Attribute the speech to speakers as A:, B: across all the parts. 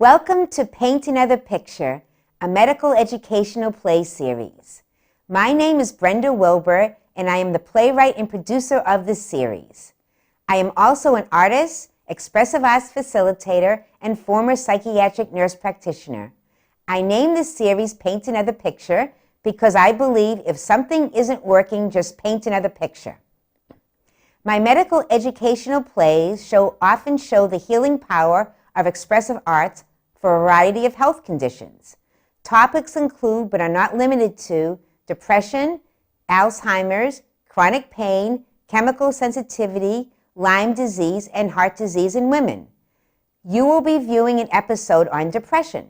A: Welcome to Paint Another Picture, a medical educational play series. My name is Brenda Wilbur, and I am the playwright and producer of this series. I am also an artist, expressive arts facilitator, and former psychiatric nurse practitioner. I named this series Paint Another Picture because I believe if something isn't working, just paint another picture. My medical educational plays often show the healing power of expressive arts for a variety of health conditions. Topics include, but are not limited to, depression, Alzheimer's, chronic pain, chemical sensitivity, Lyme disease, and heart disease in women. You will be viewing an episode on depression.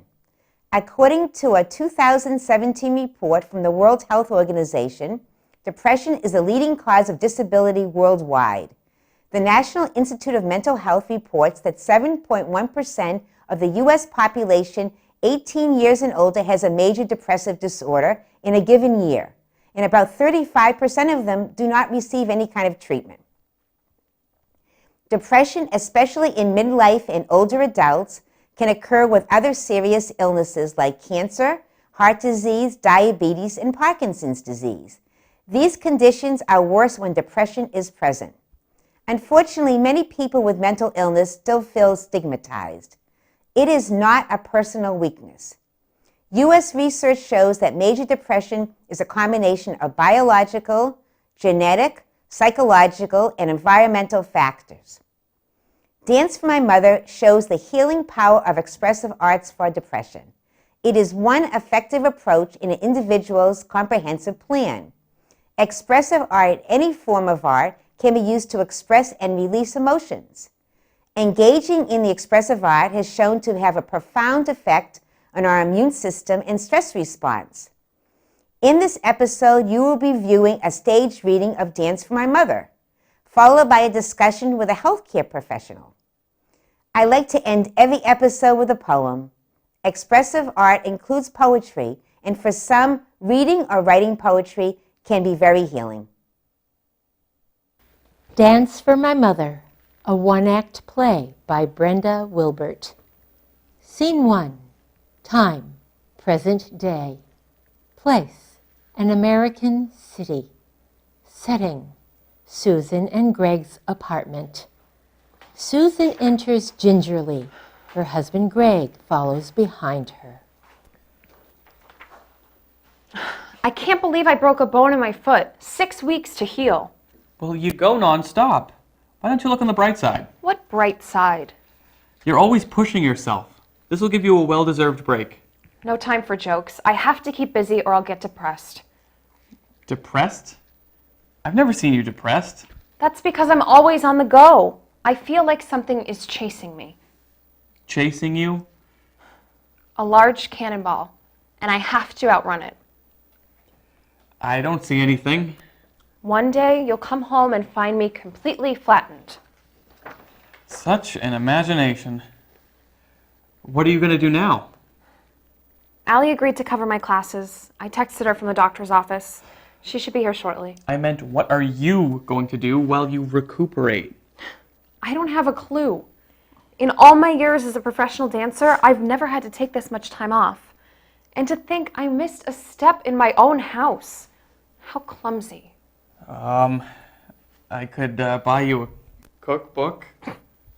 A: According to a 2017 report from the World Health Organization, depression is the leading cause of disability worldwide. The National Institute of Mental Health reports that 7.1% of the U.S. population 18 years and older has a major depressive disorder in a given year, and about 35% of them do not receive any kind of treatment. Depression, especially in midlife and older adults, can occur with other serious illnesses like cancer, heart disease, diabetes, and Parkinson's disease. These conditions are worse when depression is present. Unfortunately, many people with mental illness still feel stigmatized. It is not a personal weakness. U.S. research shows that major depression is a combination of biological, genetic, psychological, and environmental factors. Dance for My Mother shows the healing power of expressive arts for depression. It is one effective approach in an individual's comprehensive plan. Expressive art, any form of art, can be used to express and release emotions. Engaging in the expressive art has shown to have a profound effect on our immune system and stress response. In this episode, you will be viewing a staged reading of Dance for My Mother, followed by a discussion with a healthcare professional. I like to end every episode with a poem. Expressive art includes poetry, and for some, reading or writing poetry can be very healing.
B: Dance for My Mother, a one-act play by Brenda Wilbert. Scene 1. Time, present day. Place, an American city. Setting, Susan and Greg's apartment. Susan enters gingerly. Her husband Greg follows behind her.
C: I can't believe I broke a bone in my foot. 6 weeks to heal.
D: Well, you go non-stop. Why don't you look on the bright side?
C: What bright side?
D: You're always pushing yourself. This will give you a well-deserved break.
C: No time for jokes. I have to keep busy or I'll get depressed.
D: Depressed? I've never seen you depressed.
C: That's because I'm always on the go. I feel like something is chasing me.
D: Chasing you?
C: A large cannonball, and I have to outrun it.
D: I don't see anything.
C: One day, you'll come home and find me completely flattened.
D: Such an imagination. What are you going to do now?
C: Allie agreed to cover my classes. I texted her from the doctor's office. She should be here shortly.
D: I meant, what are you going to do while you recuperate?
C: I don't have a clue. In all my years as a professional dancer, I've never had to take this much time off. And to think I missed a step in my own house. How clumsy.
D: I could buy you a cookbook.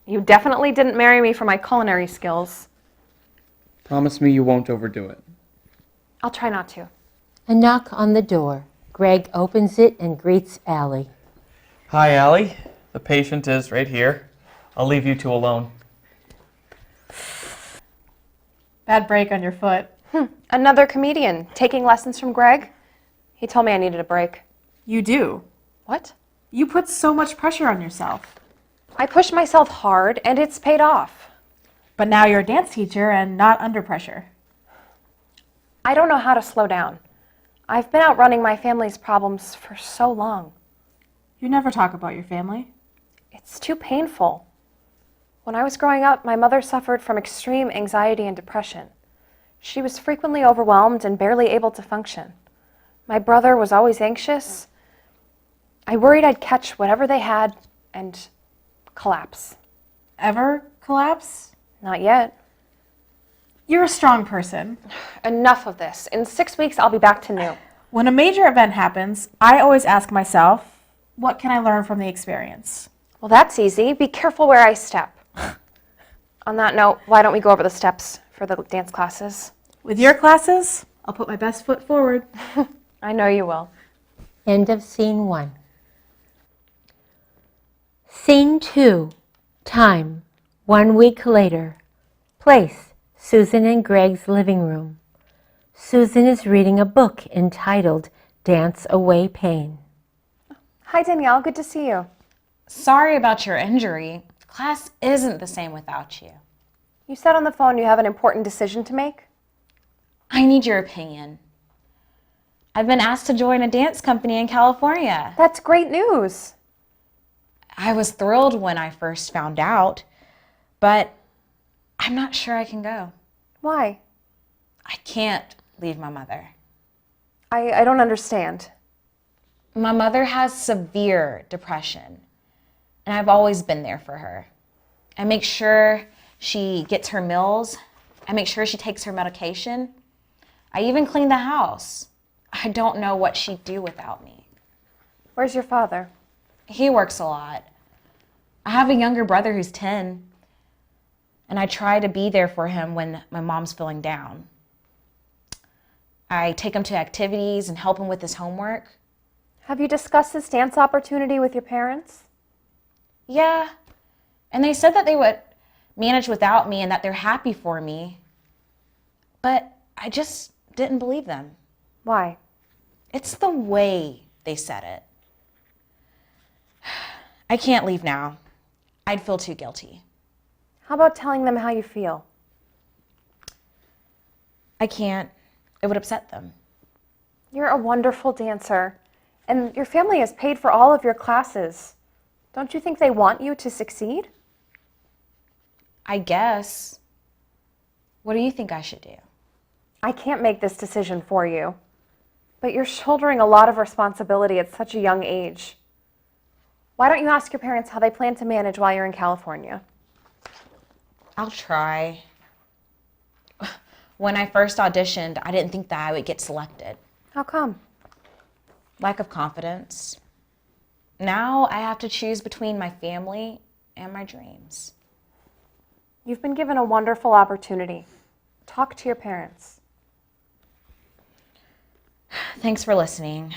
C: You definitely didn't marry me for my culinary skills.
D: Promise me you won't overdo it.
C: I'll try not to.
B: A knock on the door. Greg opens it and greets Allie.
D: Hi, Allie. The patient is right here. I'll leave you two alone.
E: Bad break on your foot.
C: Another comedian taking lessons from Greg. He told me I needed a break.
E: You do.
C: What?
E: You put so much pressure on yourself.
C: I pushed myself hard and it's paid off.
E: But now you're a dance teacher and not under pressure.
C: I don't know how to slow down. I've been outrunning my family's problems for so long.
E: You never talk about your family.
C: It's too painful. When I was growing up, my mother suffered from extreme anxiety and depression. She was frequently overwhelmed and barely able to function. My brother was always anxious. I worried I'd catch whatever they had and collapse.
E: Ever collapse?
C: Not yet.
E: You're a strong person.
C: Enough of this. In 6 weeks, I'll be back to new.
E: When a major event happens, I always ask myself, what can I learn from the experience?
C: Well, that's easy. Be careful where I step. On that note, why don't we go over the steps for the dance classes?
E: With your classes, I'll put my best foot forward.
C: I know you will.
B: End of Scene 1. Scene 2. Time, 1 week later. Place, Susan and Greg's living room. Susan is reading a book entitled Dance Away Pain.
C: Hi, Danielle. Good to see you.
F: Sorry about your injury. Class isn't the same without you.
C: You said on the phone you have an important decision to make.
F: I need your opinion. I've been asked to join a dance company in California.
C: That's great news.
F: I was thrilled when I first found out, but I'm not sure I can go.
C: Why?
F: I can't leave my mother.
C: I don't understand.
F: My mother has severe depression, and I've always been there for her. I make sure she gets her meals. I make sure she takes her medication. I even clean the house. I don't know what she'd do without me.
C: Where's your father?
F: He works a lot. I have a younger brother who's 10, and I try to be there for him when my mom's feeling down. I take him to activities and help him with his homework.
C: Have you discussed this dance opportunity with your parents?
F: Yeah, and they said that they would manage without me and that they're happy for me, but I just didn't believe them.
C: Why?
F: It's the way they said it. I can't leave now. I'd feel too guilty.
C: How about telling them how you feel?
F: I can't. It would upset them.
C: You're a wonderful dancer, and your family has paid for all of your classes. Don't you think they want you to succeed?
F: I guess. What do you think I should do?
C: I can't make this decision for you, but you're shouldering a lot of responsibility at such a young age. Why don't you ask your parents how they plan to manage while you're in California?
F: I'll try. When I first auditioned, I didn't think that I would get selected.
C: How come?
F: Lack of confidence. Now I have to choose between my family and my dreams.
C: You've been given a wonderful opportunity. Talk to your parents.
F: Thanks for listening.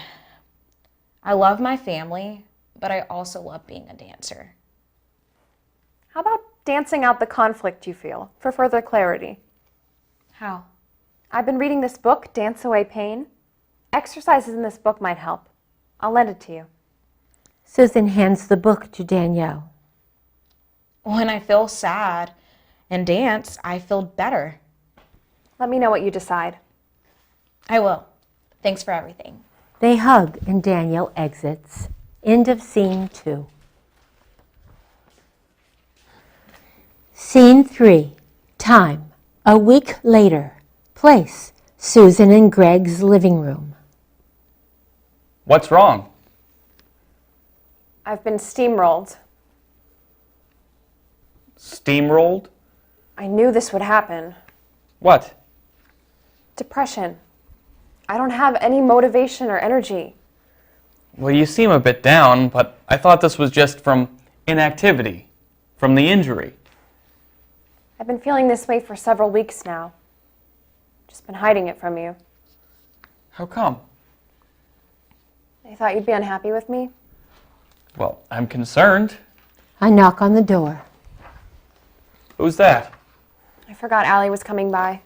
F: I love my family, but I also love being a dancer.
C: How about dancing out the conflict you feel for further clarity?
F: How?
C: I've been reading this book, Dance Away Pain. Exercises in this book might help. I'll lend it to you.
B: Susan hands the book to Danielle.
F: When I feel sad and dance, I feel better.
C: Let me know what you decide.
F: I will. Thanks for everything.
B: They hug and Danielle exits. End of Scene 2. Scene 3. Time, a week later. Place, Susan and Greg's living room.
D: What's wrong?
C: I've been steamrolled.
D: Steamrolled?
C: I knew this would happen.
D: What?
C: Depression. I don't have any motivation or energy.
D: Well, you seem a bit down, but I thought this was just from inactivity, from the injury.
C: I've been feeling this way for several weeks now. Just been hiding it from you.
D: How come?
C: I thought you'd be unhappy with me.
D: Well, I'm concerned.
B: A knock on the door.
D: Who's that?
C: I forgot Allie was coming by.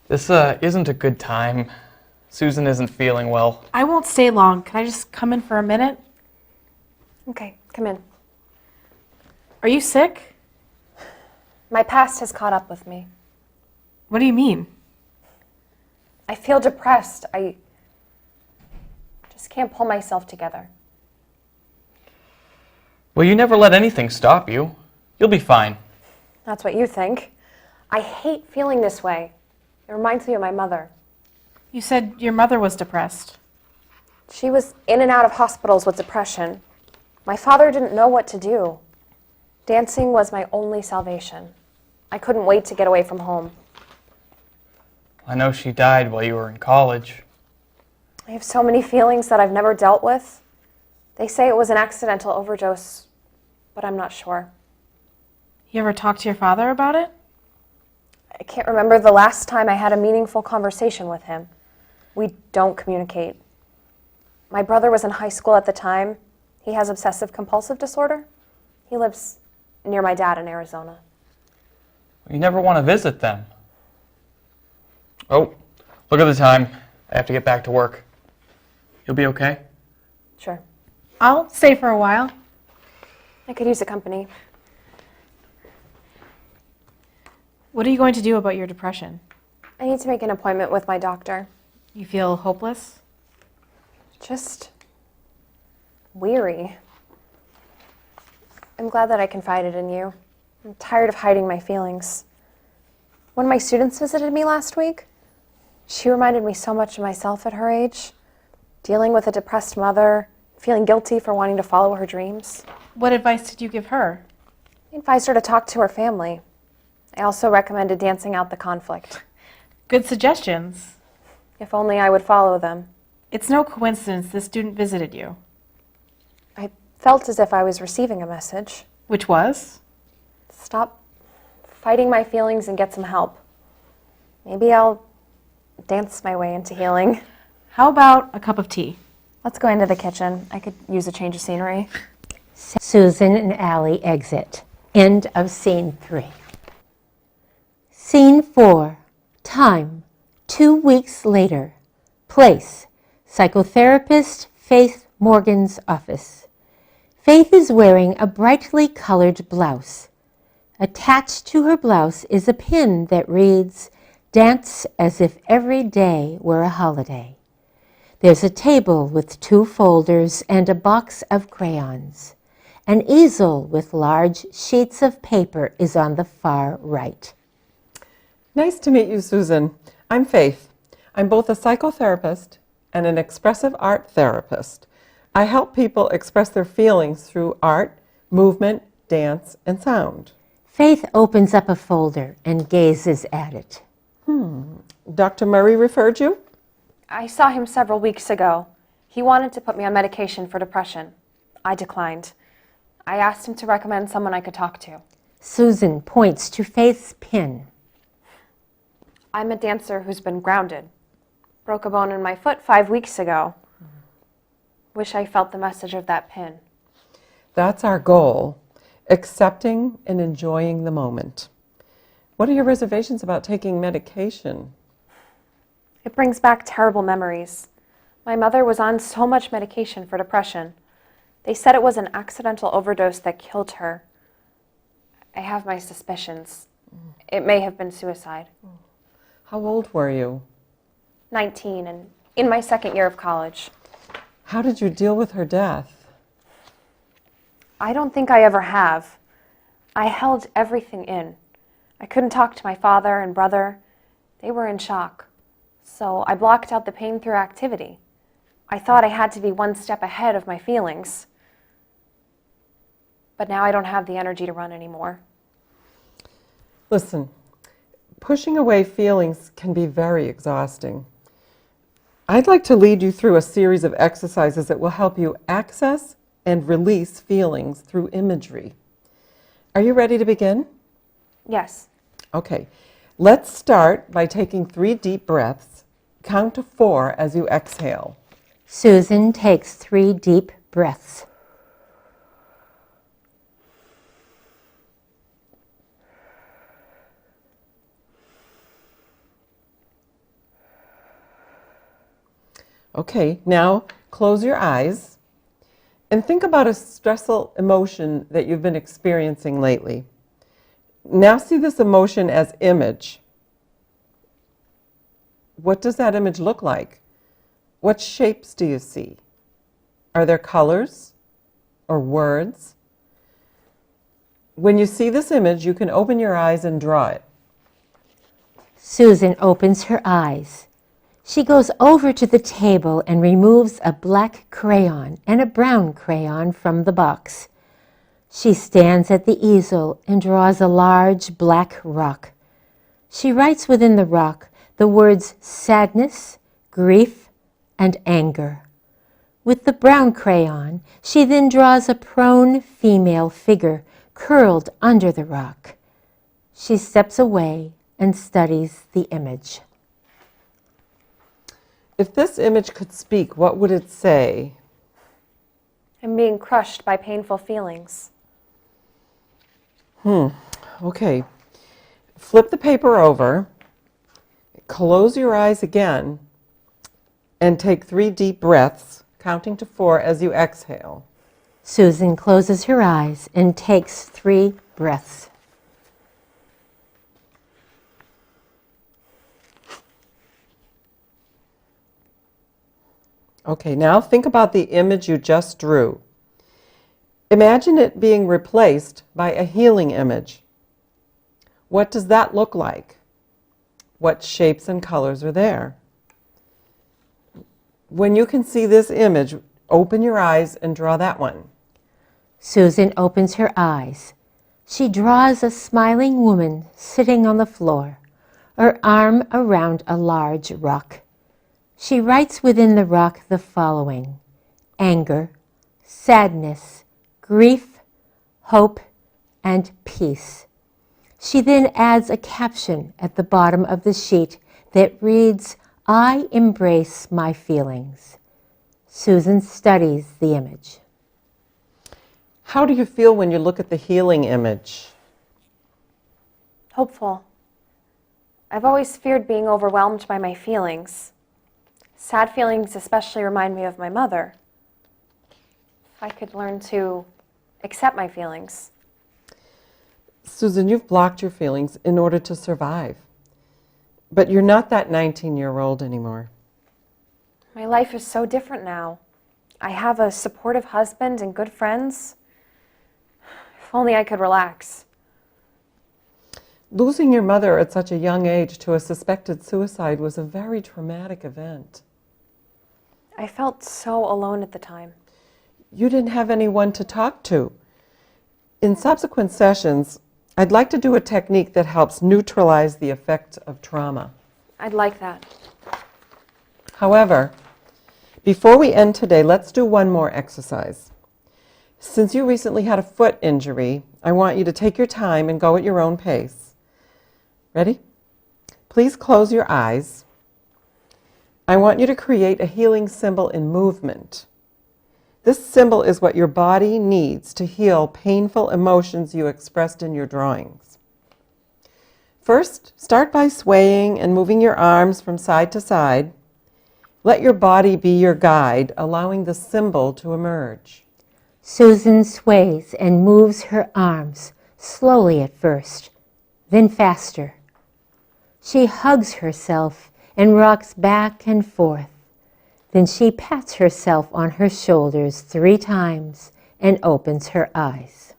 D: This isn't a good time. Susan isn't feeling well.
E: I won't stay long. Can I just come in for a minute?
C: Okay, come in.
E: Are you sick?
C: My past has caught up with me.
E: What do you mean?
C: I feel depressed. I just can't pull myself together.
D: Well, you never let anything stop you. You'll be fine.
C: That's what you think. I hate feeling this way. It reminds me of my mother.
E: You said your mother was depressed.
C: She was in and out of hospitals with depression. My father didn't know what to do. Dancing was my only salvation. I couldn't wait to get away from home.
D: I know she died while you were in college.
C: I have so many feelings that I've never dealt with. They say it was an accidental overdose, but I'm not sure.
E: You ever talk to your father about it?
C: I can't remember the last time I had a meaningful conversation with him. We don't communicate. My brother was in high school at the time. He has obsessive compulsive disorder. He lives near my dad in Arizona.
D: You never want to visit them. Oh, look at the time. I have to get back to work. You'll be okay?
C: Sure.
E: I'll stay for a while.
C: I could use a company.
E: What are you going to do about your depression?
C: I need to make an appointment with my doctor.
E: You feel hopeless?
C: Just weary. I'm glad that I confided in you. I'm tired of hiding my feelings. When my students visited me last week, she reminded me so much of myself at her age, dealing with a depressed mother, feeling guilty for wanting to follow her dreams.
E: What advice did you give her?
C: I advised her to talk to her family. I also recommended dancing out the conflict.
E: Good suggestions.
C: If only I would follow them.
E: It's no coincidence this student visited you.
C: I felt as if I was receiving a message.
E: Which was?
C: Stop fighting my feelings and get some help. Maybe I'll dance my way into healing.
E: How about a cup of tea?
C: Let's go into the kitchen. I could use a change of scenery.
B: Susan and Allie exit. End of scene 3. Scene 4. Time, 2 weeks later. Place, psychotherapist Faith Morgan's office. Faith is wearing a brightly colored blouse. Attached to her blouse is a pin that reads, "Dance as if every day were a holiday." There's a table with 2 folders and a box of crayons. An easel with large sheets of paper is on the far right.
G: Nice to meet you, Susan. I'm Faith. I'm both a psychotherapist and an expressive art therapist. I help people express their feelings through art, movement, dance, and sound.
B: Faith opens up a folder and gazes at it.
G: Dr. Murray referred you?
C: I saw him several weeks ago. He wanted to put me on medication for depression. I declined. I asked him to recommend someone I could talk to.
B: Susan points to Faith's pin.
C: I'm a dancer who's been grounded. Broke a bone in my foot 5 weeks ago. Wish I felt the message of that pin.
G: That's our goal, accepting and enjoying the moment. What are your reservations about taking medication?
C: It brings back terrible memories. My mother was on so much medication for depression. They said it was an accidental overdose that killed her. I have my suspicions. It may have been suicide.
G: How old were you?
C: 19 and in my second year of college.
G: How did you deal with her death?
C: I don't think I ever have. I held everything in. I couldn't talk to my father and brother. They were in shock. So I blocked out the pain through activity. I thought I had to be one step ahead of my feelings. But now I don't have the energy to run anymore.
G: Listen, pushing away feelings can be very exhausting. I'd like to lead you through a series of exercises that will help you access and release feelings through imagery. Are you ready to begin?
C: Yes.
G: Okay, let's start by taking 3 deep breaths. Count to 4 as you exhale.
B: Susan takes 3 deep breaths.
G: Okay, now close your eyes and think about a stressful emotion that you've been experiencing lately. Now see this emotion as image. What does that image look like? What shapes do you see? Are there colors or words? When you see this image, you can open your eyes and draw it.
B: Susan opens her eyes. She goes over to the table and removes a black crayon and a brown crayon from the box. She stands at the easel and draws a large black rock. She writes within the rock the words sadness, grief, and anger. With the brown crayon, she then draws a prone female figure curled under the rock. She steps away and studies the image.
G: If this image could speak, what would it say?
C: I'm being crushed by painful feelings.
G: Okay. Flip the paper over, close your eyes again, and take 3 deep breaths, counting to 4 as you exhale.
B: Susan closes her eyes and takes 3 breaths.
G: Okay, now think about the image you just drew. Imagine it being replaced by a healing image. What does that look like? What shapes and colors are there? When you can see this image, open your eyes and draw that one.
B: Susan opens her eyes. She draws a smiling woman sitting on the floor, her arm around a large rock. She writes within the rock the following: anger, sadness, grief, hope, and peace. She then adds a caption at the bottom of the sheet that reads, "I embrace my feelings." Susan studies the image.
G: How do you feel when you look at the healing image?
C: Hopeful. I've always feared being overwhelmed by my feelings. Sad feelings especially remind me of my mother. If I could learn to accept my feelings.
G: Susan, you've blocked your feelings in order to survive. But you're not that 19-year-old anymore.
C: My life is so different now. I have a supportive husband and good friends. If only I could relax.
G: Losing your mother at such a young age to a suspected suicide was a very traumatic event.
C: I felt so alone at the time.
G: You didn't have anyone to talk to. In subsequent sessions, I'd like to do a technique that helps neutralize the effects of trauma.
C: I'd like that.
G: However, before we end today, let's do one more exercise. Since you recently had a foot injury, I want you to take your time and go at your own pace. Ready? Please close your eyes. I want you to create a healing symbol in movement. This symbol is what your body needs to heal painful emotions you expressed in your drawings. First, start by swaying and moving your arms from side to side. Let your body be your guide, allowing the symbol to emerge.
B: Susan sways and moves her arms, slowly at first, then faster. She hugs herself and rocks back and forth. Then she pats herself on her shoulders 3 times and opens her eyes.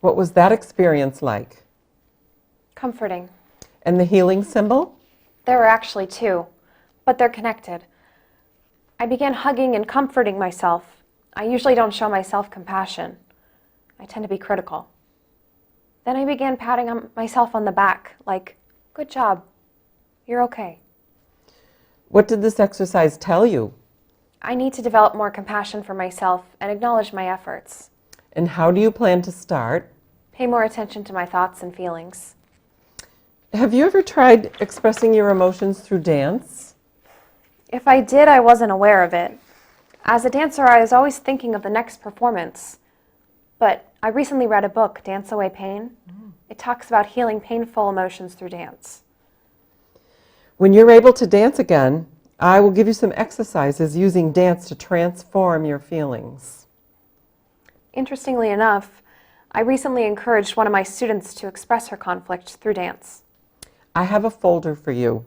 G: What was that experience like?
C: Comforting.
G: And the healing symbol?
C: There were actually 2, but they're connected. I began hugging and comforting myself. I usually don't show myself compassion. I tend to be critical. Then I began patting myself on the back, like, "Good job. You're okay."
G: What did this exercise tell you?
C: I need to develop more compassion for myself and acknowledge my efforts.
G: And how do you plan to start?
C: Pay more attention to my thoughts and feelings.
G: Have you ever tried expressing your emotions through dance?
C: If I did, I wasn't aware of it. As a dancer, I was always thinking of the next performance. But I recently read a book, Dance Away Pain. It talks about healing painful emotions through dance.
G: When you're able to dance again, I will give you some exercises using dance to transform your feelings.
C: Interestingly enough, I recently encouraged one of my students to express her conflict through dance.
G: I have a folder for you.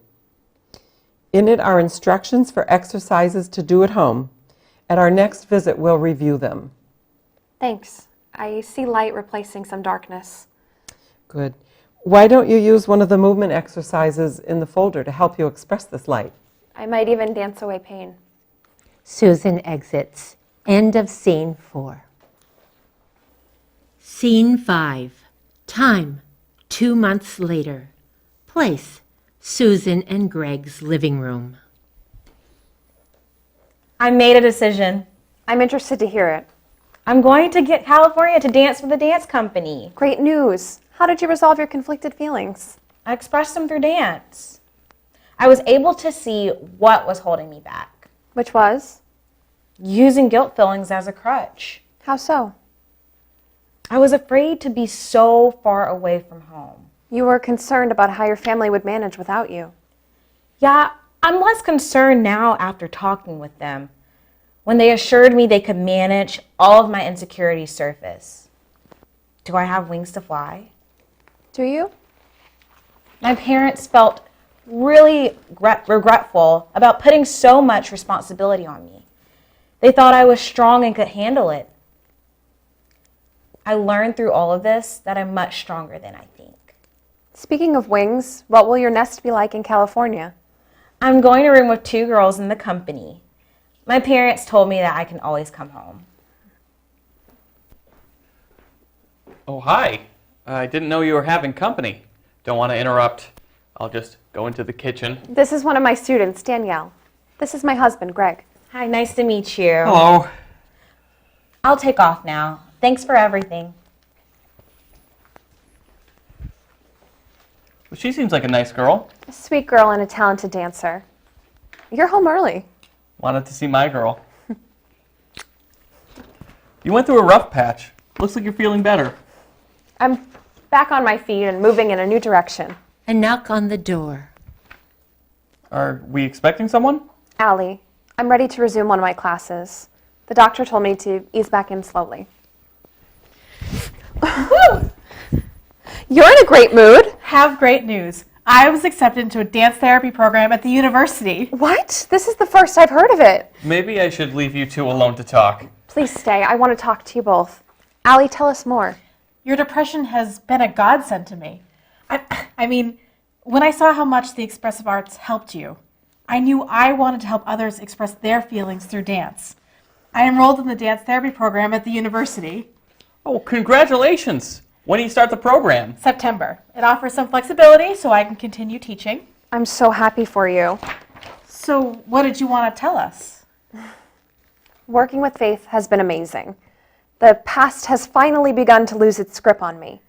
G: In it are instructions for exercises to do at home. At our next visit, we'll review them.
C: Thanks. I see light replacing some darkness.
G: Good. Why don't you use one of the movement exercises in the folder to help you express this light?
C: I might even dance away pain.
B: Susan exits, End of scene 4. Scene 5. Time, 2 months later. Place, Susan and Greg's living room.
H: I made a decision.
C: I'm interested to hear it.
H: I'm going to get California to dance with the dance company.
C: Great news. How did you resolve your conflicted feelings?
H: I expressed them through dance. I was able to see what was holding me back.
C: Which was?
H: Using guilt feelings as a crutch.
C: How so?
H: I was afraid to be so far away from home.
C: You were concerned about how your family would manage without you.
H: Yeah, I'm less concerned now after talking with them, when they assured me they could manage all of my insecurities surface. Do I have wings to fly?
C: Do you?
H: My parents felt really regretful about putting so much responsibility on me. They thought I was strong and could handle it. I learned through all of this that I'm much stronger than I think.
C: Speaking of wings, what will your nest be like in California?
H: I'm going to room with 2 girls in the company. My parents told me that I can always come home.
D: Oh, hi. I didn't know you were having company. Don't want to interrupt. I'll just go into the kitchen.
C: This is one of my students, Danielle. This is my husband, Greg.
H: Hi, nice to meet you.
D: Hello.
H: I'll take off now. Thanks for everything.
D: Well, she seems like a nice girl.
C: A sweet girl and a talented dancer. You're home early.
D: Wanted to see my girl. You went through a rough patch. Looks like you're feeling better.
C: I'm back on my feet and moving in a new direction.
B: A knock on the door.
D: Are we expecting someone?
C: Allie, I'm ready to resume one of my classes. The doctor told me to ease back in slowly. You're in a great mood.
E: Have great news. I was accepted into a dance therapy program at the university.
C: What? This is the first I've heard of it.
D: Maybe I should leave you two alone to talk.
C: Please stay. I want to talk to you both. Allie, tell us more.
E: Your depression has been a godsend to me. I mean, when I saw how much the expressive arts helped you, I knew I wanted to help others express their feelings through dance. I enrolled in the dance therapy program at the university.
D: Oh, congratulations! When do you start the program?
E: September. It offers some flexibility so I can continue teaching.
C: I'm so happy for you.
E: So what did you want to tell us?
C: Working with Faith has been amazing. The past has finally begun to lose its grip on me.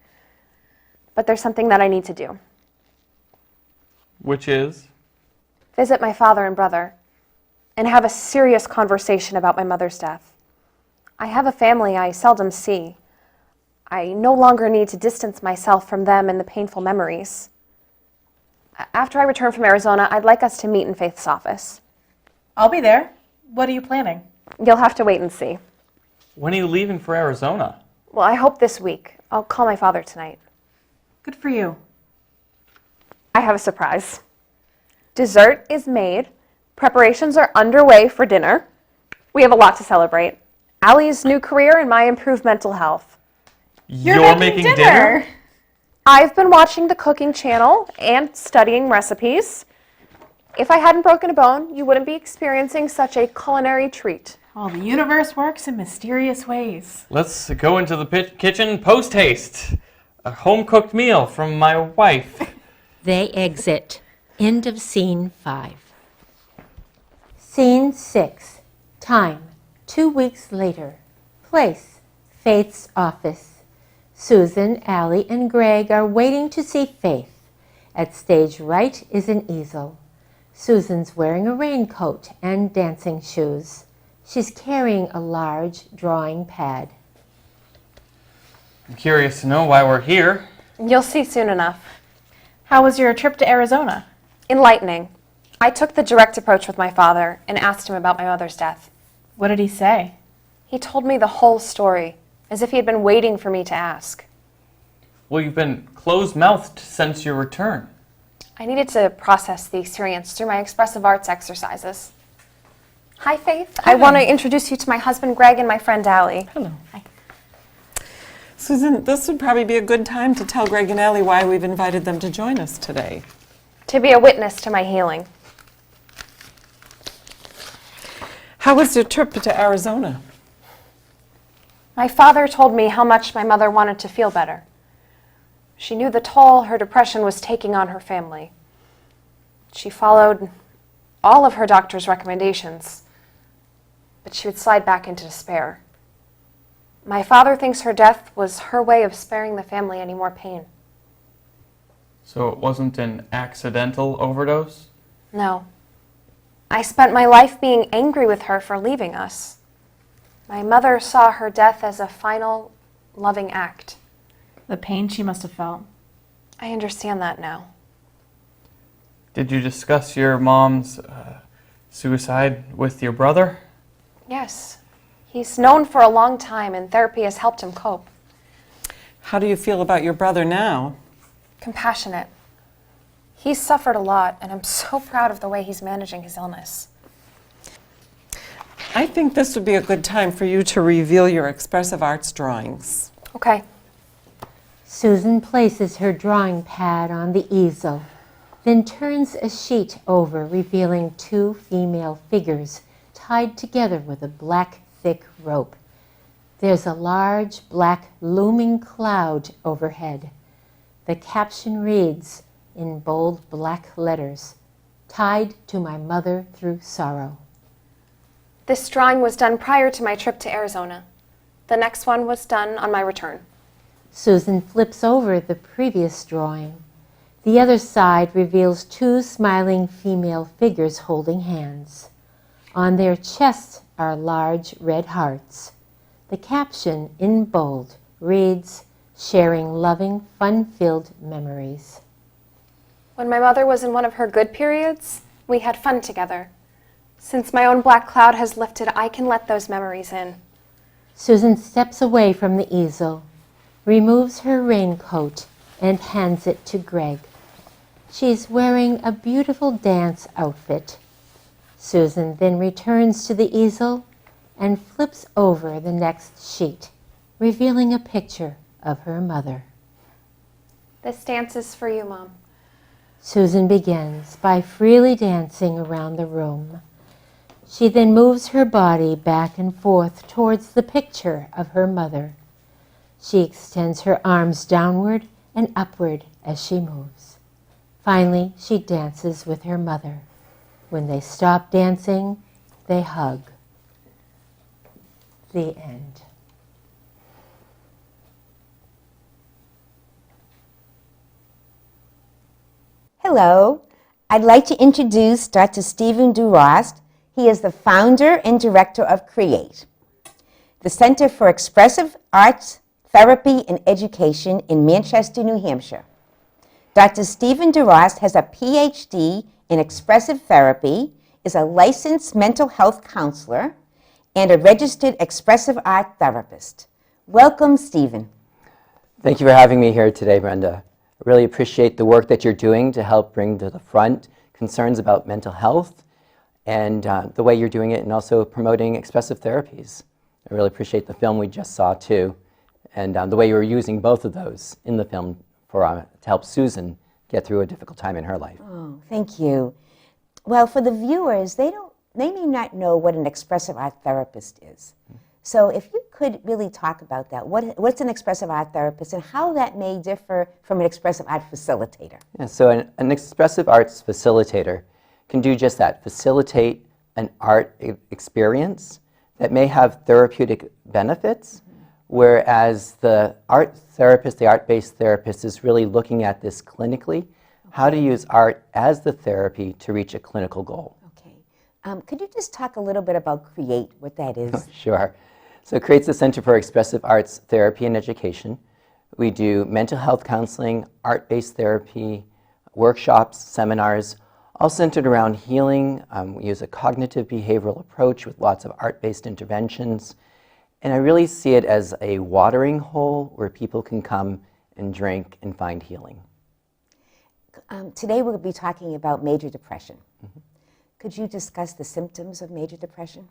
C: But there's something that I need to do.
D: Which is?
C: Visit my father and brother and have a serious conversation about my mother's death. I have a family I seldom see. I no longer need to distance myself from them and the painful memories. After I return from Arizona, I'd like us to meet in Faith's office.
E: I'll be there. What are you planning?
C: You'll have to wait and see.
D: When are you leaving for Arizona?
C: Well, I hope this week. I'll call my father tonight.
E: Good for you.
C: I have a surprise. Dessert is made. Preparations are underway for dinner. We have a lot to celebrate. Allie's new career and my improved mental health.
D: You're making dinner?
C: I've been watching the cooking channel and studying recipes. If I hadn't broken a bone, you wouldn't be experiencing such a culinary treat.
E: Oh, the universe works in mysterious ways.
D: Let's go into the kitchen post-haste. A home-cooked meal from my wife.
B: They exit. End of scene 5. Scene 6. Time, 2 weeks later. Place, Faith's office. Susan, Allie, and Greg are waiting to see Faith. At stage right is an easel. Susan's wearing a raincoat and dancing shoes. She's carrying a large drawing pad.
D: I'm curious to know why we're here.
C: You'll see soon enough.
E: How was your trip to Arizona?
C: Enlightening. I took the direct approach with my father and asked him about my mother's death.
E: What did he say?
C: He told me the whole story, as if he had been waiting for me to ask.
D: Well, you've been closed-mouthed since your return.
C: I needed to process the experience through my expressive arts exercises. Hi, Faith. I want to introduce you to my husband, Greg, and my friend, Allie.
G: Hello. Hi. Susan, this would probably be a good time to tell Greg and Allie why we've invited them to join us today.
C: To be a witness to my healing.
G: How was your trip to Arizona?
C: My father told me how much my mother wanted to feel better. She knew the toll her depression was taking on her family. She followed all of her doctor's recommendations, but she would slide back into despair. My father thinks her death was her way of sparing the family any more pain.
D: So it wasn't an accidental overdose?
C: No. I spent my life being angry with her for leaving us. My mother saw her death as a final, loving act.
E: The pain she must have felt.
C: I understand that now.
D: Did you discuss your mom's suicide with your brother?
C: Yes. He's known for a long time, and therapy has helped him cope.
I: How do you feel about your brother now?
C: Compassionate. He's suffered a lot, and I'm so proud of the way he's managing his illness.
I: I think this would be a good time for you to reveal your expressive arts drawings.
C: Okay.
B: Susan places her drawing pad on the easel, then turns a sheet over, revealing two female figures tied together with a black, thick rope. There's a large, black, looming cloud overhead. The caption reads, in bold black letters, "Tied to my mother through sorrow."
C: This drawing was done prior to my trip to Arizona. The next one was done on my return.
B: Susan flips over the previous drawing. The other side reveals two smiling female figures holding hands. On their chests are large red hearts. The caption, in bold, reads, "Sharing loving, fun-filled memories."
C: When my mother was in one of her good periods, we had fun together. Since my own black cloud has lifted, I can let those memories in.
B: Susan steps away from the easel, removes her raincoat, and hands it to Greg. She's wearing a beautiful dance outfit. Susan then returns to the easel and flips over the next sheet, revealing a picture of her mother.
C: This dance is for you, Mom.
B: Susan begins by freely dancing around the room. She then moves her body back and forth towards the picture of her mother. She extends her arms downward and upward as she moves. Finally, she dances with her mother. When they stop dancing, they hug. The end.
A: Hello, I'd like to introduce Dr. Stephen Durost. He is the founder and director of CREATE, the Center for Expressive Arts, Therapy, and Education in Manchester, New Hampshire. Dr. Stephen Durost has a PhD in expressive therapy, is a licensed mental health counselor, and a registered expressive art therapist. Welcome, Stephen.
J: Thank you for having me here today, Brenda. I really appreciate the work that you're doing to help bring to the front concerns about mental health and the way you're doing it, and also promoting expressive therapies. I really appreciate the film we just saw too, and the way you were using both of those in the film for to help Susan get through a difficult time in her life.
A: Oh, thank you. Well, for the viewers, they may not know what an expressive art therapist is. So if you could really talk about that, what's an expressive art therapist and how that may differ from an expressive art facilitator?
J: Yeah, so an expressive arts facilitator can do just that, facilitate an art experience that may have therapeutic benefits, whereas the art therapist, the art-based therapist, is really looking at this clinically, how to use art as the therapy to reach a clinical goal.
A: Okay. Could you just talk a little bit about CREATE, what that is?
J: Sure. So CREATE's the Center for Expressive Arts Therapy and Education. We do mental health counseling, art-based therapy, workshops, seminars, all centered around healing. We use a cognitive behavioral approach with lots of art-based interventions. And I really see it as a watering hole where people can come and drink and find healing.
A: Today we'll be talking about major depression. Mm-hmm. Could you discuss the symptoms of major depression?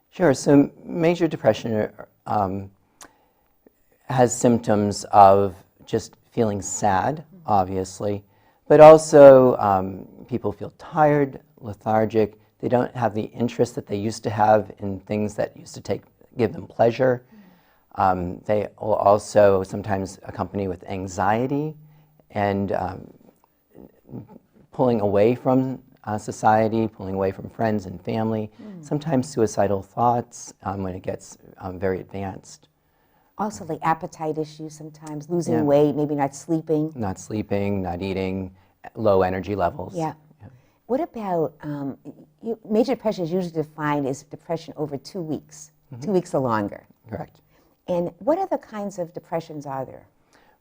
J: Sure. So major depression has symptoms of just feeling sad, obviously, but also people feel tired, lethargic. They don't have the interest that they used to have in things that used to give them pleasure. They will also sometimes accompany with anxiety and pulling away from society, pulling away from friends and family, sometimes suicidal thoughts when it gets very advanced.
A: Also, like appetite issues sometimes, losing weight, maybe not sleeping.
J: Not sleeping, not eating, low energy levels.
A: Yeah. What about, major depression is usually defined as depression over 2 weeks, 2 weeks or longer.
J: Correct.
A: And what other kinds of depressions are there?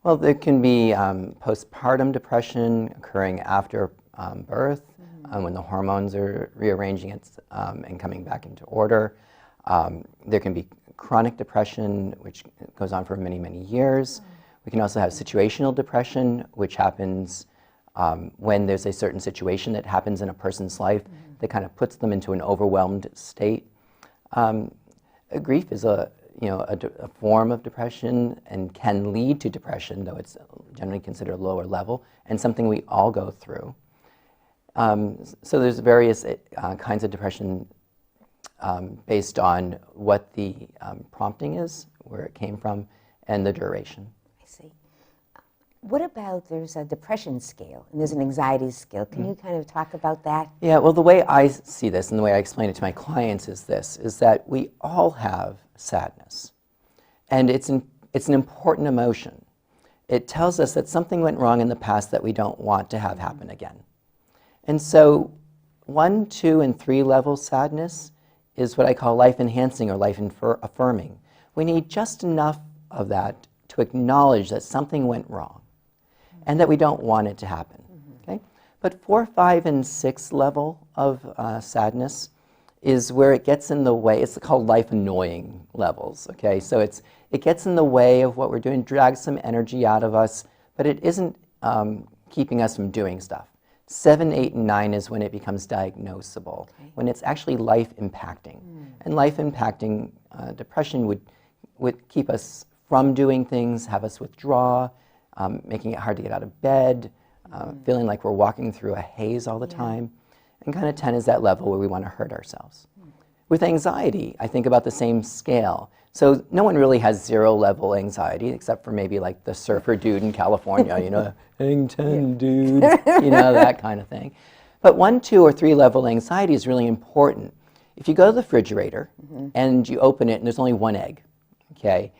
J: Well, there can be postpartum depression occurring after birth, when the hormones are rearranging and coming back into order. There can be chronic depression, which goes on for many, many years. We can also have situational depression, which happens when there's a certain situation that happens in a person's life that kind of puts them into an overwhelmed state. Grief is a form of depression and can lead to depression, though it's generally considered a lower level, and something we all go through. So there's various kinds of depression based on what the prompting is, where it came from, and the duration.
A: I see. What about, there's a depression scale and there's an anxiety scale. Can you kind of talk about that?
J: Yeah, well, the way I see this and the way I explain it to my clients is this, is that we all have sadness. And it's an important emotion. It tells us that something went wrong in the past that we don't want to have happen again. And so 1, 2, and 3 level sadness is what I call life enhancing or life affirming. We need just enough of that to acknowledge that something went wrong and that we don't want it to happen. Okay? But 4, 5, and 6 level of sadness is where it gets in the way. It's called life annoying levels. Okay? So it gets in the way of what we're doing, drags some energy out of us, but it isn't keeping us from doing stuff. 7, 8, and 9 is when it becomes diagnosable, when it's actually life-impacting. And life-impacting depression would keep us from doing things, have us withdraw, making it hard to get out of bed, feeling like we're walking through a haze all the time. And kind of 10 is that level where we want to hurt ourselves. With anxiety, I think about the same scale. So no one really has 0 level anxiety, except for maybe like the surfer dude in California, hang 10 dude, that kind of thing. But 1, 2, or 3 level anxiety is really important. If you go to the refrigerator and you open it and there's only 1 egg, okay?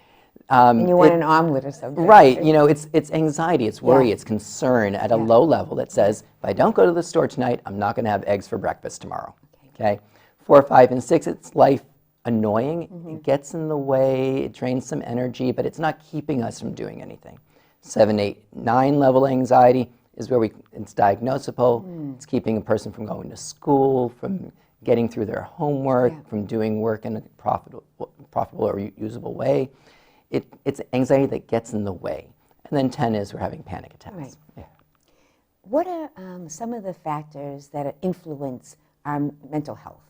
A: And you want an omelet or something.
J: Right, it's anxiety, it's worry, it's concern at a low level that says, if I don't go to the store tonight, I'm not going to have eggs for breakfast tomorrow, okay? 4, 5, and 6, it's life annoying. It gets in the way, it drains some energy, but it's not keeping us from doing anything. 7, 8, 9 level anxiety is where it's diagnosable. It's keeping a person from going to school, from getting through their homework, from doing work in a profitable or usable way. It's anxiety that gets in the way. And then 10 is we're having panic attacks.
A: Right.
J: Yeah.
A: What are some of the factors that influence our mental health?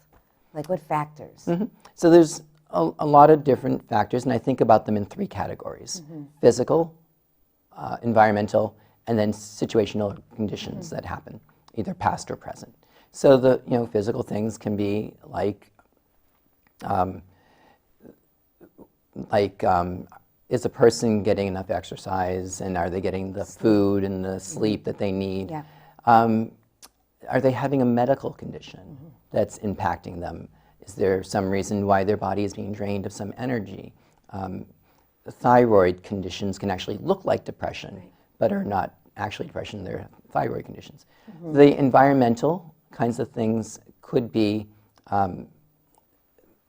A: Like what factors?
J: So there's a lot of different factors, and I think about them in 3 categories. Physical, environmental, and then situational conditions that happen, either past or present. So the physical things can be is a person getting enough exercise, and are they getting the food and the sleep that they need?
A: Yeah.
J: Are they having a medical condition that's impacting them? Is there some reason why their body is being drained of some energy? Thyroid conditions can actually look like depression, but are not actually depression, they're thyroid conditions. The environmental kinds of things could be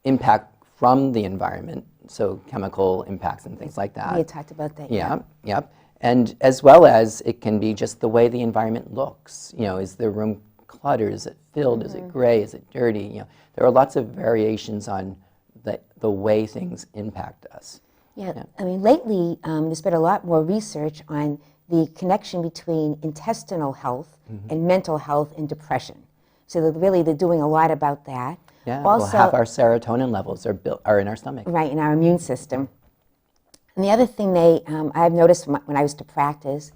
J: impact from the environment, so chemical impacts and things like that.
A: We had talked about that.
J: Yeah. And as well as it can be just the way the environment looks. Is the room cluttered? Is it filled? Is it gray? Is it dirty? There are lots of variations on the way things impact us.
A: Yeah. I mean, lately there's been a lot more research on the connection between intestinal health and mental health and depression. So they're doing a lot about that.
J: Yeah.
A: Also,
J: well, half our serotonin levels are in our stomach.
A: Right, in our immune system. And the other thing I've noticed when I was to practice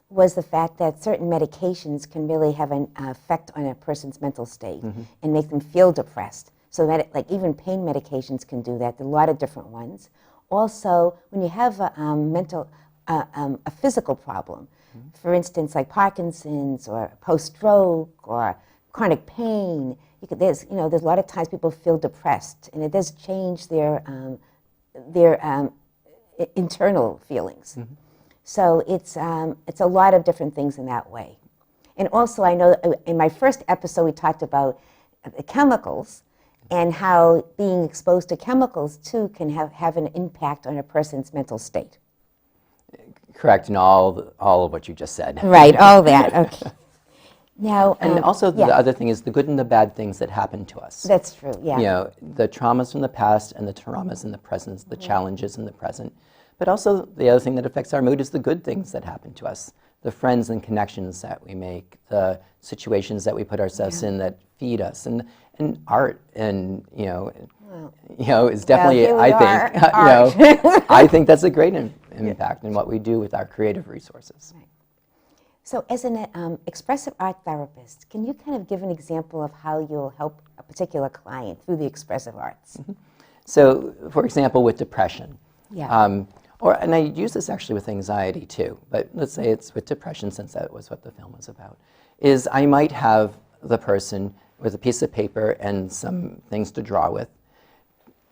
A: was the fact that certain medications can really have an effect on a person's mental state and make them feel depressed. So that, like even pain medications can do that. There are a lot of different ones. Also, when you have a a physical problem, for instance, like Parkinson's or post-stroke or chronic pain, there's a lot of times people feel depressed, and it does change their internal feelings. So it's a lot of different things in that way. And also, I know in my first episode we talked about the chemicals and how being exposed to chemicals too can have an impact on a person's mental state.
J: Correct, and all of what you just said.
A: Right, all that. Okay. Now,
J: And also
A: yeah,
J: the other thing is the good and the bad things that happen to us.
A: that's true. Yeah.
J: You know, the traumas from the past and the traumas in the present, the challenges in the present. But also the other thing that affects our mood is the good things that happen to us, the friends and connections that we make, the situations that we put ourselves in that feed us, and art, and is definitely,
A: here we
J: I think,
A: are,
J: I think that's a great impact in what we do with our creative resources.
A: Right. So as an expressive art therapist, can you kind of give an example of how you'll help a particular client through the expressive arts?
J: So, for example, with depression,
A: Yeah.
J: and I use this actually with anxiety too, but let's say it's with depression, since that was what the film was about, is I might have the person with a piece of paper and some things to draw with.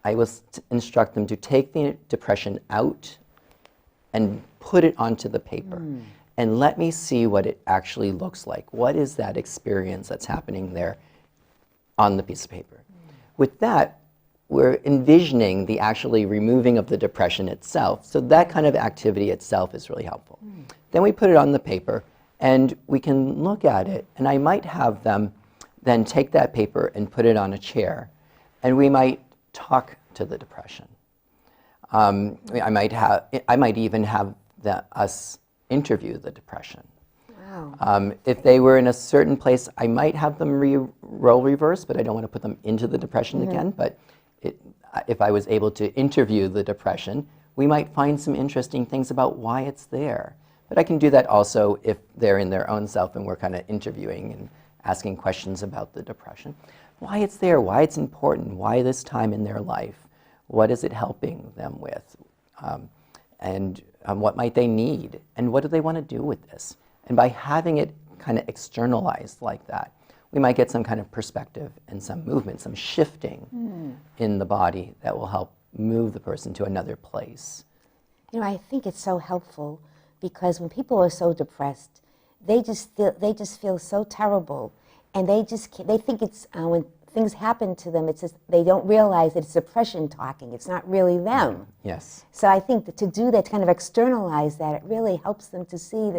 J: I will instruct them to take the depression out and put it onto the paper. And let me see what it actually looks like. What is that experience that's happening there on the piece of paper? With that, we're envisioning the actually removing of the depression itself. So that kind of activity itself is really helpful. Then we put it on the paper, and we can look at it, and I might have them then take that paper and put it on a chair, and we might talk to the depression. I might even have us interview the depression.
A: Wow.
J: If they were in a certain place, I might have them role reverse, but I don't want to put them into the depression again. But if I was able to interview the depression, we might find some interesting things about why it's there. But I can do that also if they're in their own self and we're kind of interviewing and asking questions about the depression. Why it's there, why it's important, why this time in their life, what is it helping them with, and what might they need, and what do they want to do with this? And by having it kind of externalized like that, we might get some kind of perspective and some movement, some shifting in the body that will help move the person to another place.
A: I think it's so helpful because when people are so depressed, they just feel so terrible, and they think it's when things happen to them, it's just, they don't realize that it's depression talking. It's not really them.
J: Yes.
A: So I think that to do that, to kind of externalize that, it really helps them to see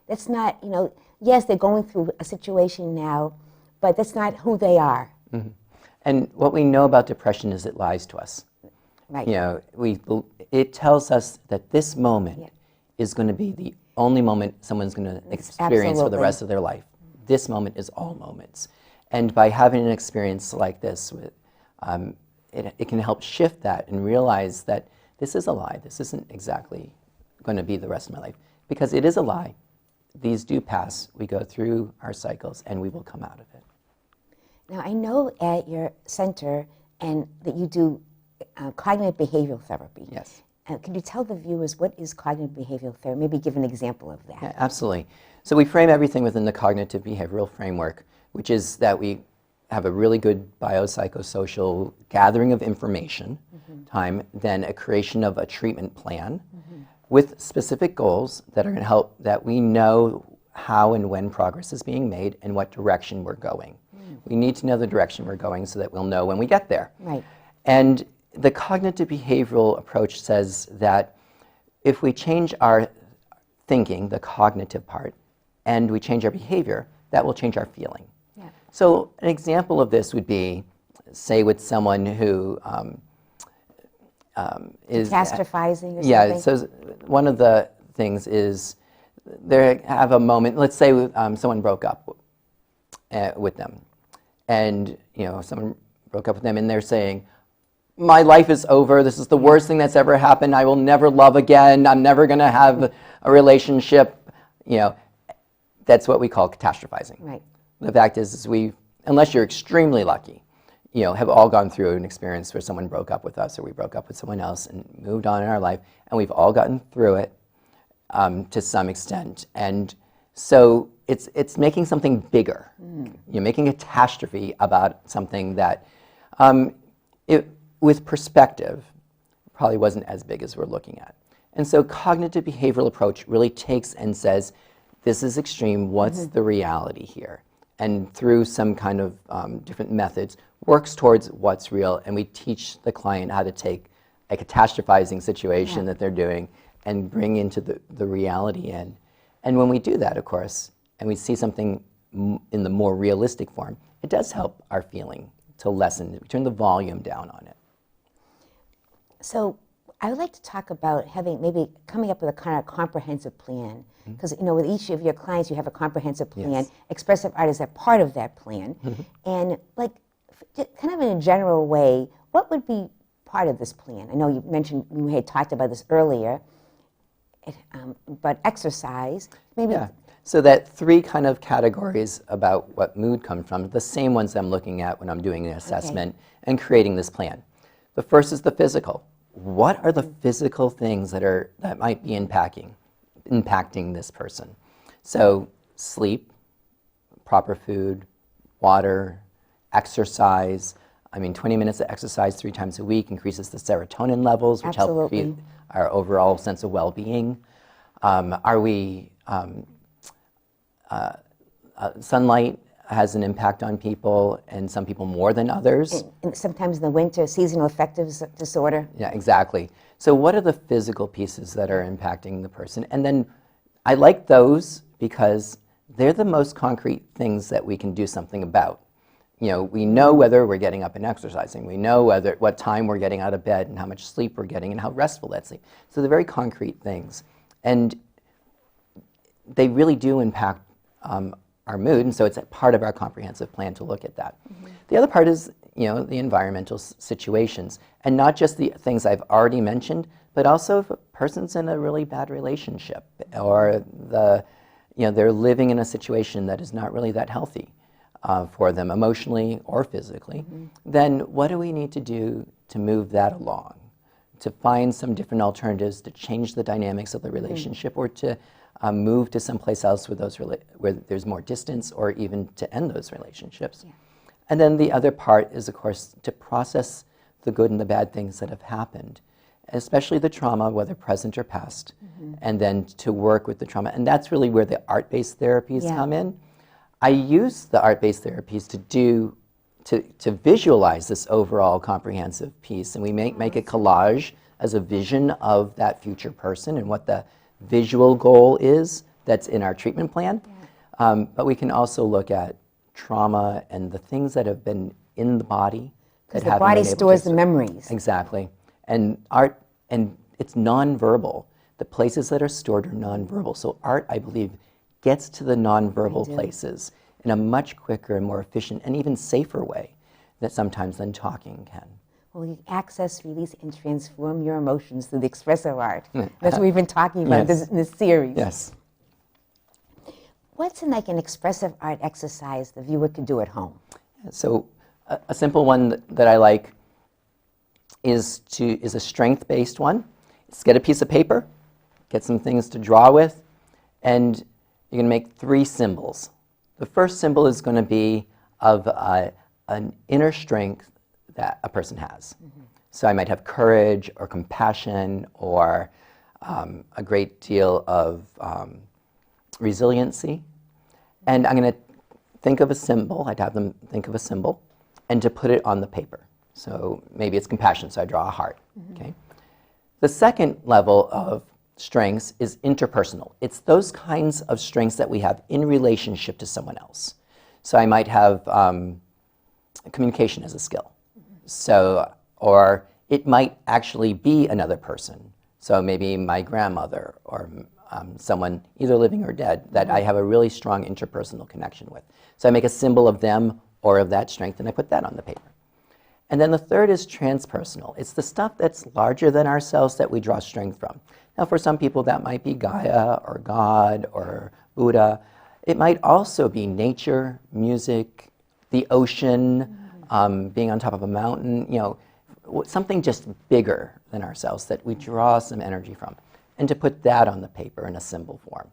A: that's not, yes, they're going through a situation now, but that's not who they are.
J: Mm-hmm. And what we know about depression is it lies to us.
A: Right.
J: It tells us that this moment is going to be the only moment someone's going to experience for the rest of their life. This moment is all moments. And by having an experience like this, it can help shift that and realize that this is a lie. This isn't exactly going to be the rest of my life. Because it is a lie. These do pass. We go through our cycles, and we will come out of it.
A: Now, I know at your center and that you do cognitive behavioral therapy.
J: Yes.
A: Could you tell the viewers what is cognitive behavioral therapy? Maybe give an example of that.
J: Yeah, absolutely. So we frame everything within the cognitive behavioral framework, which is that we have a really good biopsychosocial gathering of information time, then a creation of a treatment plan with specific goals that are going to help that we know how and when progress is being made and what direction we're going. We need to know the direction we're going so that we'll know when we get there.
A: Right.
J: And the cognitive behavioral approach says that if we change our thinking, the cognitive part, and we change our behavior, that will change our feeling.
A: Yeah.
J: So an example of this would be, say, with someone who is
A: Catastrophizing or something?
J: Yeah, so one of the things is they have a moment, let's say someone broke up with them, and someone broke up with them and they're saying, my life is over, this is the worst thing that's ever happened, I will never love again, I'm never going to have a relationship. That's what we call catastrophizing.
A: Right.
J: The fact is unless you're extremely lucky, have all gone through an experience where someone broke up with us or we broke up with someone else and moved on in our life, and we've all gotten through it to some extent. And so it's making something bigger. You're making a catastrophe about something that, with perspective, probably wasn't as big as we're looking at. And so cognitive behavioral approach really takes and says, this is extreme, what's the reality here? And through some kind of different methods, works towards what's real, and we teach the client how to take a catastrophizing situation that they're doing and bring into the reality in. And when we do that, of course, and we see something in the more realistic form, it does help our feeling to lessen, turn the volume down on it.
A: So I would like to talk about maybe coming up with a kind of comprehensive plan. Because, with each of your clients, you have a comprehensive plan.
J: Yes.
A: Expressive art is a part of that plan. And kind of in a general way, what would be part of this plan? I know you mentioned, we had talked about this earlier, but exercise, maybe.
J: Yeah. So that 3 kind of categories about what mood comes from, the same ones I'm looking at when I'm doing an assessment and creating this plan. The first is the physical. What are the physical things that might be impacting this person? So sleep, proper food, water, exercise. 20 minutes of exercise 3 times a week increases the serotonin levels, which help create our overall sense of well-being. Sunlight has an impact on people, and some people more than others.
A: And sometimes in the winter, seasonal affective disorder.
J: Yeah, exactly. So what are the physical pieces that are impacting the person? And then I like those because they're the most concrete things that we can do something about. We know whether we're getting up and exercising. We know what time we're getting out of bed and how much sleep we're getting and how restful that sleep. So they're very concrete things. And they really do impact our mood, and so it's a part of our comprehensive plan to look at that. The other part is, the environmental situations, and not just the things I've already mentioned, but also if a person's in a really bad relationship or they're living in a situation that is not really that healthy for them emotionally or physically, then what do we need to do to move that along? To find some different alternatives to change the dynamics of the relationship or to move to someplace else where there's more distance, or even to end those relationships. And then the other part is, of course, to process the good and the bad things that have happened, especially the trauma, whether present or past, and then to work with the trauma. And that's really where the art-based therapies come in. I use the art-based therapies to visualize this overall comprehensive piece, and we make a collage as a vision of that future person and what the visual goal is that's in our treatment plan. But we can also look at trauma and the things that have been in the body.
A: Because the body stores the memories.
J: Exactly. And art, and it's nonverbal. The places that are stored are nonverbal. So art, I believe, gets to the nonverbal places in a much quicker and more efficient and even safer way sometimes than talking can.
A: Well, you access, release, and transform your emotions through the expressive art. That's what we've been talking about in this series.
J: Yes.
A: What's an expressive art exercise the viewer can do at home?
J: So a simple one that I like is a strength-based one. Just get a piece of paper, get some things to draw with, and you're going to make 3 symbols. The first symbol is going to be of an inner strength that a person has. So I might have courage or compassion or a great deal of resiliency. And I'm going to think of a symbol. I'd have them think of a symbol and to put it on the paper. So maybe it's compassion, so I draw a heart. Okay. The second level of strengths is interpersonal. It's those kinds of strengths that we have in relationship to someone else. So I might have communication as a skill. So, or it might actually be another person. So maybe my grandmother or someone either living or dead that I have a really strong interpersonal connection with. So I make a symbol of them or of that strength and I put that on the paper. And then the third is transpersonal. It's the stuff that's larger than ourselves that we draw strength from. Now for some people that might be Gaia or God or Buddha. It might also be nature, music, the ocean, being on top of a mountain, something just bigger than ourselves that we draw some energy from, and to put that on the paper in a symbol form.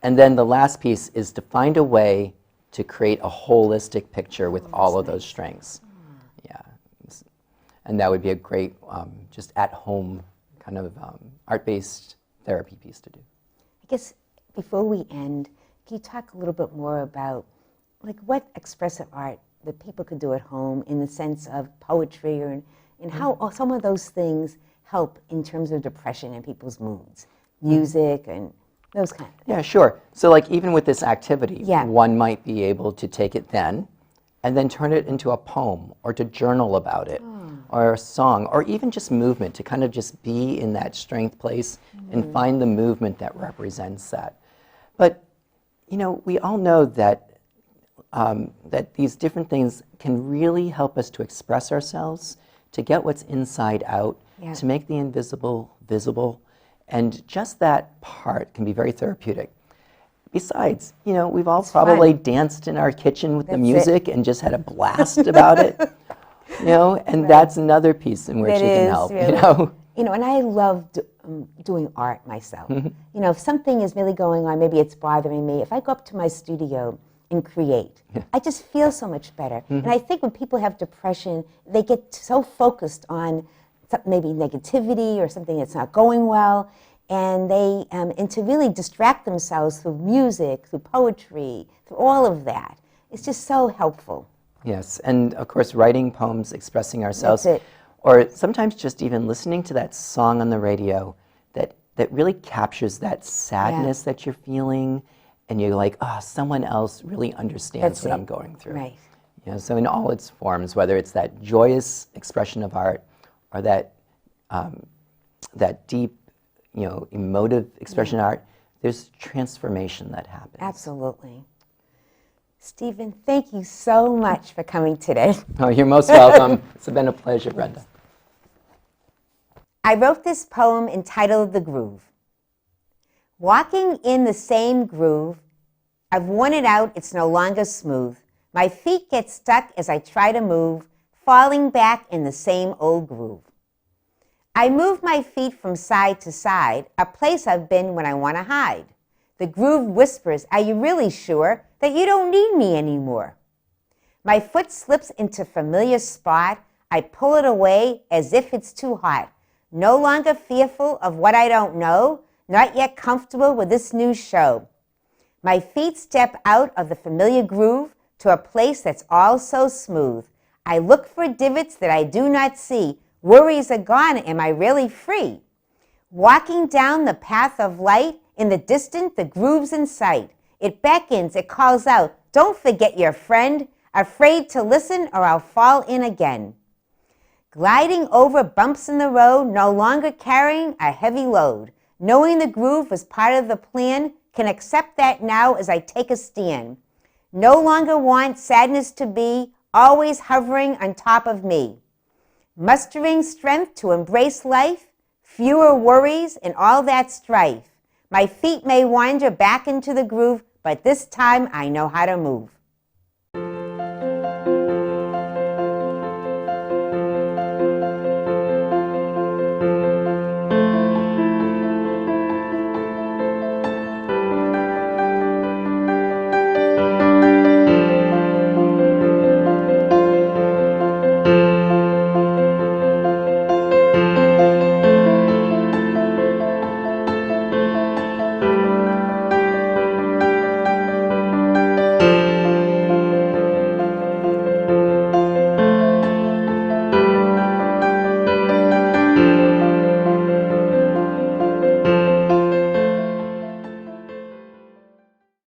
J: And then the last piece is to find a way to create a holistic picture with all of those strengths. Yeah, and that would be a great just at-home kind of art-based therapy piece to do.
A: I guess before we end, can you talk a little bit more about what expressive art that people could do at home in the sense of poetry and how some of those things help in terms of depression and people's moods, music and those kind of things?
J: Yeah, sure. So even with this activity,
A: Yeah.
J: one might be able to take it then and then turn it into a poem or to journal about it or a song or even just movement to kind of just be in that strength place and find the movement that represents that. But, we all know that that these different things can really help us to express ourselves, to get what's inside out,
A: Yeah.
J: to make the invisible visible. And just that part can be very therapeutic. Besides, we've all probably danced in our kitchen with the
A: That's
J: music and just had a blast about it. And that's another piece in which it can help.
A: Really. And I love doing art myself. If something is really going on, maybe it's bothering me, if I go up to my studio and create, I just feel so much better. And I think when people have depression, they get so focused on maybe negativity or something that's not going well, and and to really distract themselves through music, through poetry, through all of that. It's just so helpful.
J: Yes, and of course writing poems, expressing ourselves,
A: That's it.
J: or sometimes just even listening to that song on the radio that really captures that sadness that you're feeling, and you're like, someone else really understands what I'm going through.
A: Right.
J: So in all its forms, whether it's that joyous expression of art or that deep, emotive expression of art, there's transformation that happens.
A: Absolutely. Stephen, thank you so much for coming today.
J: Oh, you're most welcome. It's been a pleasure, Brenda.
A: I wrote this poem entitled The Groove. Walking in the same groove, I've worn it out, it's no longer smooth. My feet get stuck as I try to move, falling back in the same old groove. I move my feet from side to side, a place I've been when I want to hide. The groove whispers, are you really sure that you don't need me anymore? My foot slips into familiar spot, I pull it away as if it's too hot. No longer fearful of what I don't know, not yet comfortable with this new show. My feet step out of the familiar groove to a place that's all so smooth. I look for divots that I do not see. Worries are gone, am I really free? Walking down the path of light, in the distance the groove's in sight. It beckons, it calls out, don't forget your friend, afraid to listen or I'll fall in again. Gliding over bumps in the road, no longer carrying a heavy load. Knowing the groove was part of the plan, can accept that now as I take a stand. No longer want sadness to be always hovering on top of me. Mustering strength to embrace life, fewer worries and all that strife. My feet may wander back into the groove, but this time I know how to move.